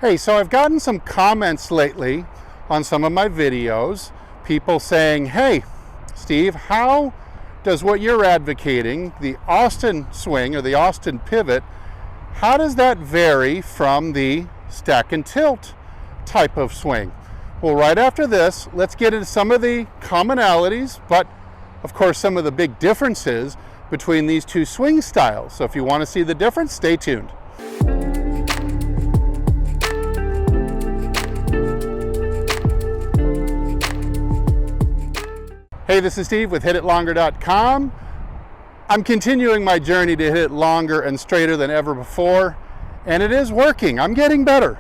Hey, so I've gotten some comments lately on some of my videos, people saying, hey, Steve, how does what you're advocating, the Austin swing or the Austin pivot, how does that vary from the stack and tilt type of swing? Well, right after this, let's get into some of the commonalities, but of course some of the big differences between these two swing styles. So if you want to see the difference, stay tuned. Hey, this is Steve with HitItLonger.com. I'm continuing my journey to hit it longer and straighter than ever before, and it is working. I'm getting better.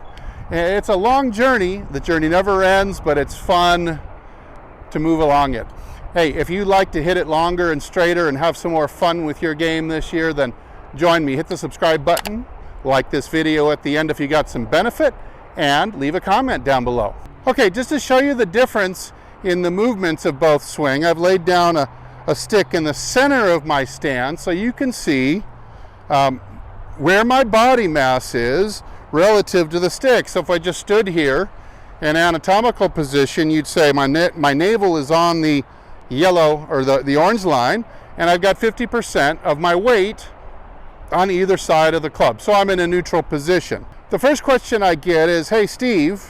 It's a long journey. The journey never ends, but it's fun to move along it. Hey, if you'd like to hit it longer and straighter and have some more fun with your game this year, then join me. Hit the subscribe button, like this video at the end if you got some benefit, and leave a comment down below. Okay, just to show you the difference in the movements of both swing, I've laid down a stick in the center of my stand so you can see where my body mass is relative to the stick. So if I just stood here in anatomical position, you'd say my navel is on the yellow or the orange line, and I've got 50% of my weight on either side of the club. So I'm in a neutral position. The first question I get is, hey Steve,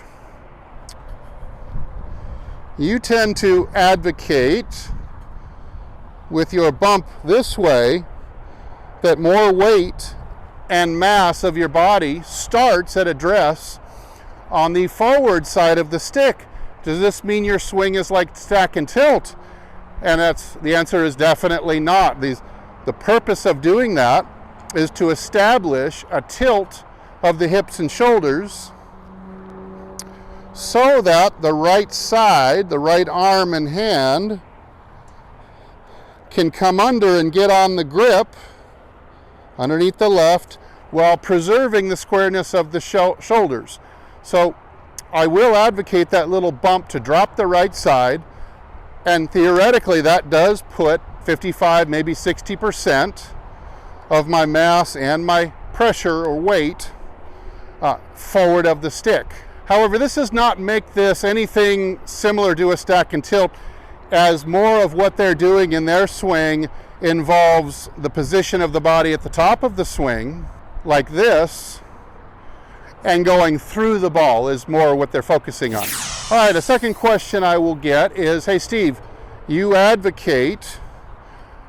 you tend to advocate with your bump this way that more weight and mass of your body starts at address on the forward side of the stick. Does this mean your swing is like stack and tilt? And the answer is definitely not. The purpose of doing that is to establish a tilt of the hips and shoulders so that the right side, the right arm and hand, can come under and get on the grip underneath the left while preserving the squareness of the shoulders. So I will advocate that little bump to drop the right side, and theoretically that does put 55, maybe 60% of my mass and my pressure or weight forward of the stick. However, this does not make this anything similar to a stack and tilt, as more of what they're doing in their swing involves the position of the body at the top of the swing, like this, and going through the ball is more what they're focusing on. All right, a second question I will get is, hey Steve, you advocate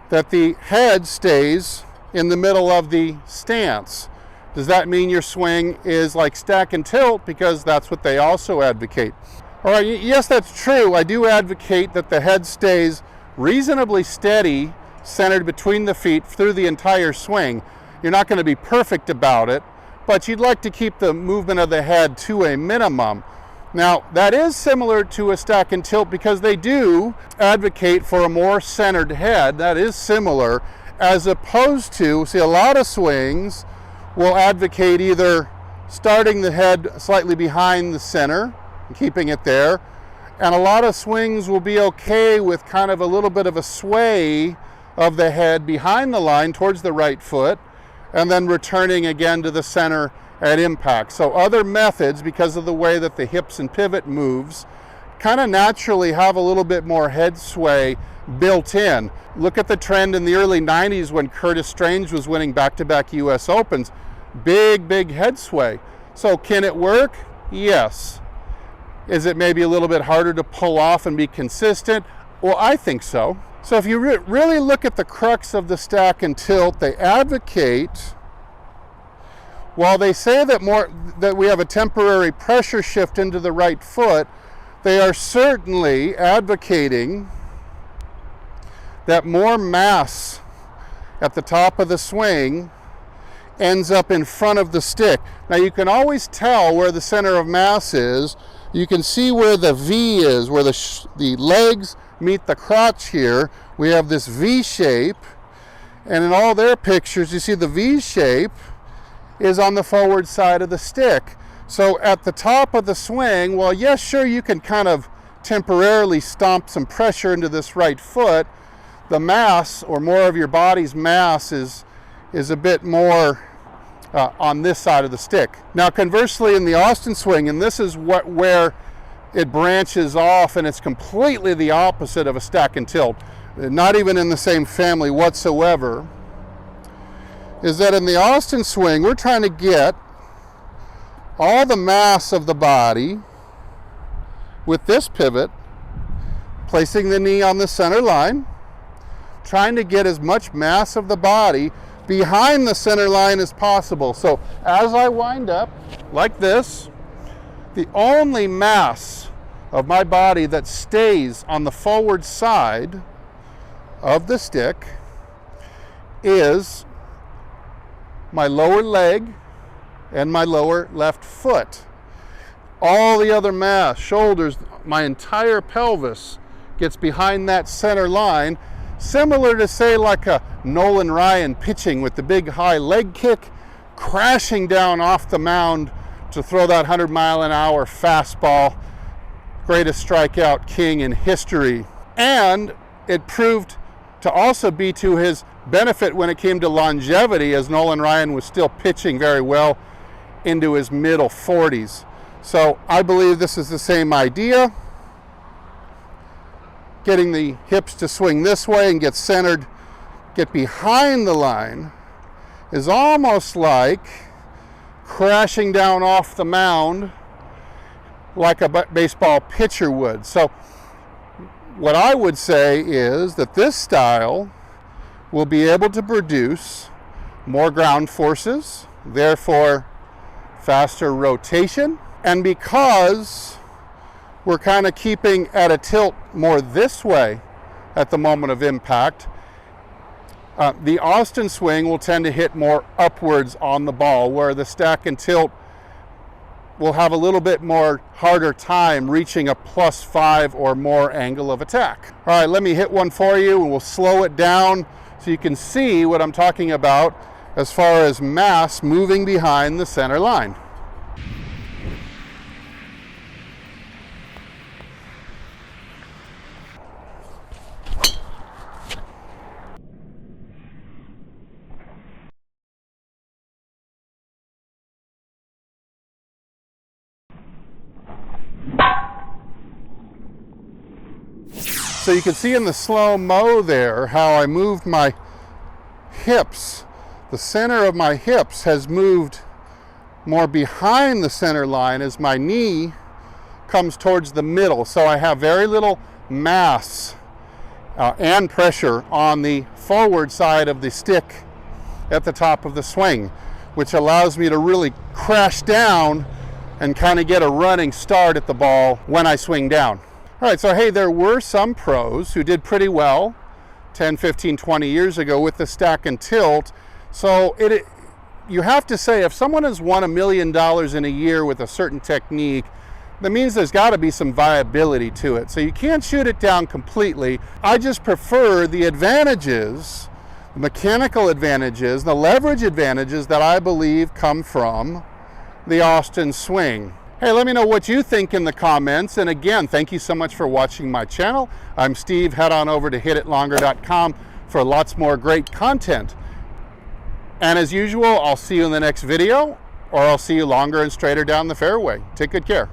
that the head stays in the middle of the stance. Does that mean your swing is like stack and tilt? Because that's what they also advocate. All right, yes, that's true. I do advocate that the head stays reasonably steady, centered between the feet through the entire swing. You're not going to be perfect about it, but you'd like to keep the movement of the head to a minimum. Now, that is similar to a stack and tilt because they do advocate for a more centered head. That is similar, as opposed to, see, a lot of swings will advocate either starting the head slightly behind the center and keeping it there, and a lot of swings will be okay with kind of a little bit of a sway of the head behind the line towards the right foot and then returning again to the center at impact. So other methods, because of the way that the hips and pivot moves, kind of naturally have a little bit more head sway built in. Look at the trend in the early 90s when Curtis Strange was winning back-to-back US Opens. Big head sway. So can it work? Yes. Is it maybe a little bit harder to pull off and be consistent? Well, I think so. So if you really look at the crux of the stack and tilt, they advocate, while they say that we have a temporary pressure shift into the right foot, they are certainly advocating that more mass at the top of the swing ends up in front of the stick. Now you can always tell where the center of mass is. You can see where the V is, where the legs meet the crotch here. We have this V shape, and in all their pictures you see the V shape is on the forward side of the stick. So at the top of the swing, well, yes, sure, you can kind of temporarily stomp some pressure into this right foot. The mass, or more of your body's mass, is a bit more on this side of the stick. Now conversely in the Austin swing, and this is where it branches off and it's completely the opposite of a stack and tilt, not even in the same family whatsoever, is that in the Austin swing, we're trying to get all the mass of the body with this pivot, placing the knee on the center line, trying to get as much mass of the body behind the center line as possible. So as I wind up like this, the only mass of my body that stays on the forward side of the stick is my lower leg and my lower left foot. All the other mass, shoulders, my entire pelvis gets behind that center line, similar to say like a Nolan Ryan pitching with the big high leg kick, crashing down off the mound to throw that 100-mile-an-hour fastball, greatest strikeout king in history. And it proved to also be to his benefit when it came to longevity, as Nolan Ryan was still pitching very well into his middle 40s. So I believe this is the same idea. Getting the hips to swing this way and get centered, get behind the line, is almost like crashing down off the mound like a baseball pitcher would. So what I would say is that this style will be able to produce more ground forces, therefore faster rotation. And because we're kind of keeping at a tilt more this way at the moment of impact, the Austin swing will tend to hit more upwards on the ball, where the stack and tilt will have a little bit more harder time reaching a +5 or more angle of attack. All right, let me hit one for you and we'll slow it down so you can see what I'm talking about as far as mass moving behind the center line. So you can see in the slow-mo there how I moved my hips. The center of my hips has moved more behind the center line as my knee comes towards the middle. So I have very little mass and pressure on the forward side of the stick at the top of the swing, which allows me to really crash down and kind of get a running start at the ball when I swing down. All right, so hey, there were some pros who did pretty well 10, 15, 20 years ago with the stack and tilt. So you have to say, if someone has won $1 million in a year with a certain technique, that means there's got to be some viability to it. So you can't shoot it down completely. I just prefer the advantages, the mechanical advantages, the leverage advantages that I believe come from the Austin swing. Hey, let me know what you think in the comments. And again, thank you so much for watching my channel. I'm Steve. Head on over to hititlonger.com for lots more great content. And as usual, I'll see you in the next video, or I'll see you longer and straighter down the fairway. Take good care.